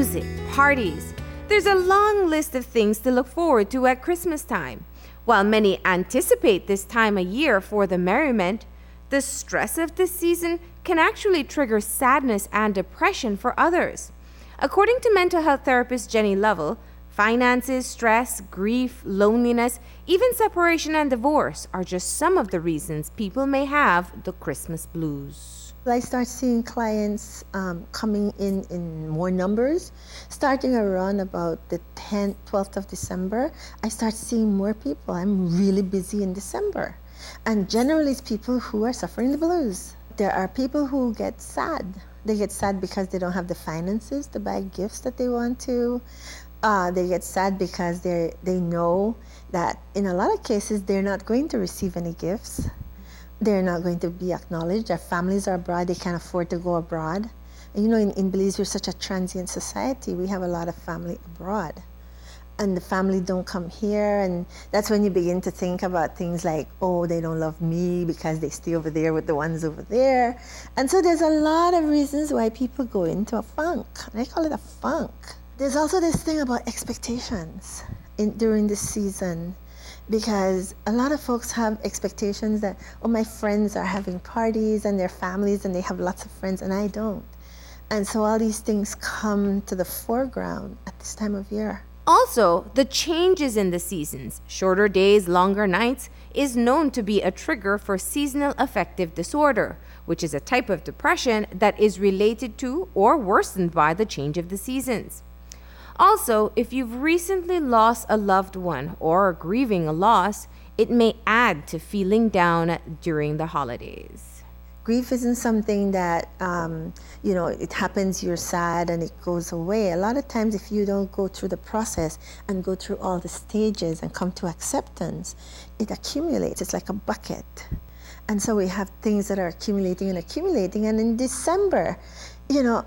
music, parties. There's a long list of things to look forward to at Christmas time. While many anticipate this time of year for the merriment, the stress of this season can actually trigger sadness and depression for others. According to mental health therapist Jenny Lovell, finances, stress, grief, loneliness, even separation and divorce are just some of the reasons people may have the Christmas blues. I start seeing clients coming in more numbers. Starting around about the 10th, 12th of December, I start seeing more people. I'm really busy in December. And generally it's people who are suffering the blues. There are people who get sad. They get sad because they don't have the finances to buy gifts that they want to. They get sad because they know that in a lot of cases they're not going to receive any gifts. They're not going to be acknowledged. Their families are abroad. They can't afford to go abroad. And in Belize, we're such a transient society. We have a lot of family abroad. And the family don't come here. And that's when you begin to think about things like, oh, they don't love me because they stay over there with the ones over there. And so there's a lot of reasons why people go into a funk. And I call it a funk. There's also this thing about expectations during this season. Because a lot of folks have expectations that, oh, my friends are having parties and their families and they have lots of friends and I don't. And so all these things come to the foreground at this time of year. Also, the changes in the seasons, shorter days, longer nights, is known to be a trigger for seasonal affective disorder, which is a type of depression that is related to or worsened by the change of the seasons. Also, if you've recently lost a loved one or are grieving a loss, it may add to feeling down during the holidays. Grief isn't something that, it happens, you're sad and it goes away. A lot of times if you don't go through the process and go through all the stages and come to acceptance, it accumulates. It's like a bucket. And so we have things that are accumulating. And in December,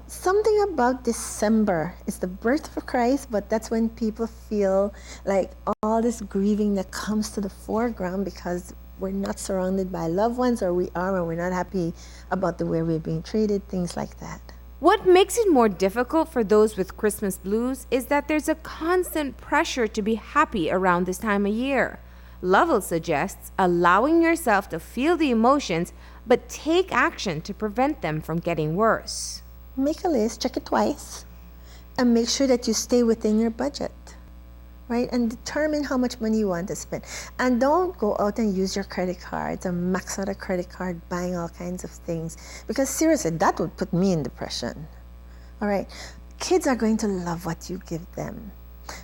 something about December is the birth of Christ, but that's when people feel like all this grieving that comes to the foreground because we're not surrounded by loved ones, or we are and we're not happy about the way we're being treated, things like that. What makes it more difficult for those with Christmas blues is that there's a constant pressure to be happy around this time of year. Lovell suggests allowing yourself to feel the emotions, but take action to prevent them from getting worse. Make a list, check it twice, and make sure that you stay within your budget, right? And determine how much money you want to spend. And don't go out and use your credit cards and max out a credit card buying all kinds of things, because seriously, that would put me in depression, all right? Kids are going to love what you give them.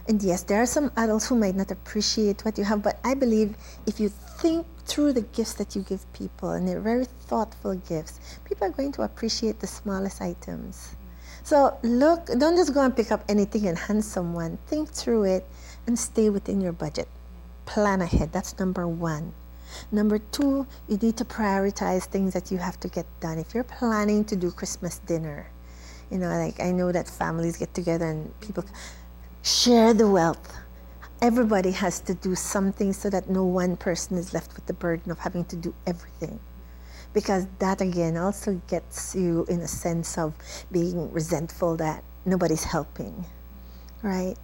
And yes, there are some adults who might not appreciate what you have, but I believe if you think through the gifts that you give people, and they're very thoughtful gifts, people are going to appreciate the smallest items. So look, don't just go and pick up anything and hand someone. Think through it and stay within your budget. Plan ahead. That's number one. Number two, you need to prioritize things that you have to get done. If you're planning to do Christmas dinner, I know that families get together and people share the wealth. Everybody has to do something so that no one person is left with the burden of having to do everything. Because that, again, also gets you in a sense of being resentful that nobody's helping, right?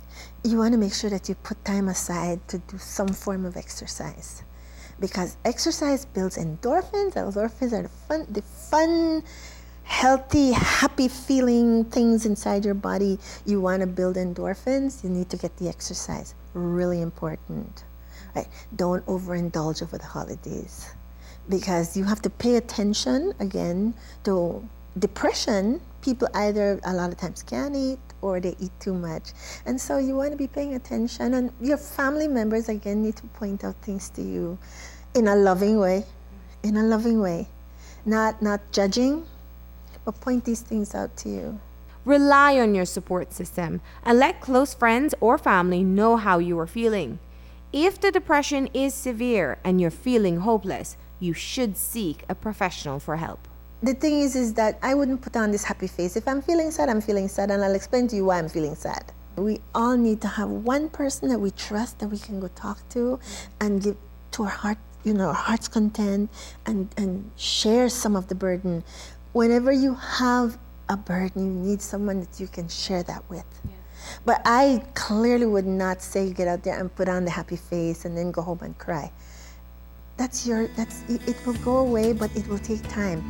You want to make sure that you put time aside to do some form of exercise. Because exercise builds endorphins. Endorphins are the fun, healthy, happy feeling things inside your body. You want to build endorphins, you need to get the exercise. Really important, right? Don't overindulge over the holidays, because you have to pay attention again to depression. People either a lot of times can't eat or they eat too much, and so you want to be paying attention, and your family members again need to point out things to you in a loving way, not judging, but point these things out to you. Rely on your support system and let close friends or family know how you are feeling. If the depression is severe and you're feeling hopeless, you should seek a professional for help. The thing is that I wouldn't put on this happy face. If I'm feeling sad, I'm feeling sad, and I'll explain to you why I'm feeling sad. We all need to have one person that we trust that we can go talk to and give to our heart, our heart's content, and share some of the burden. Whenever you have a burden. You need someone that you can share that with. But I clearly would not say get out there and put on the happy face and then go home and cry. It will go away, but it will take time.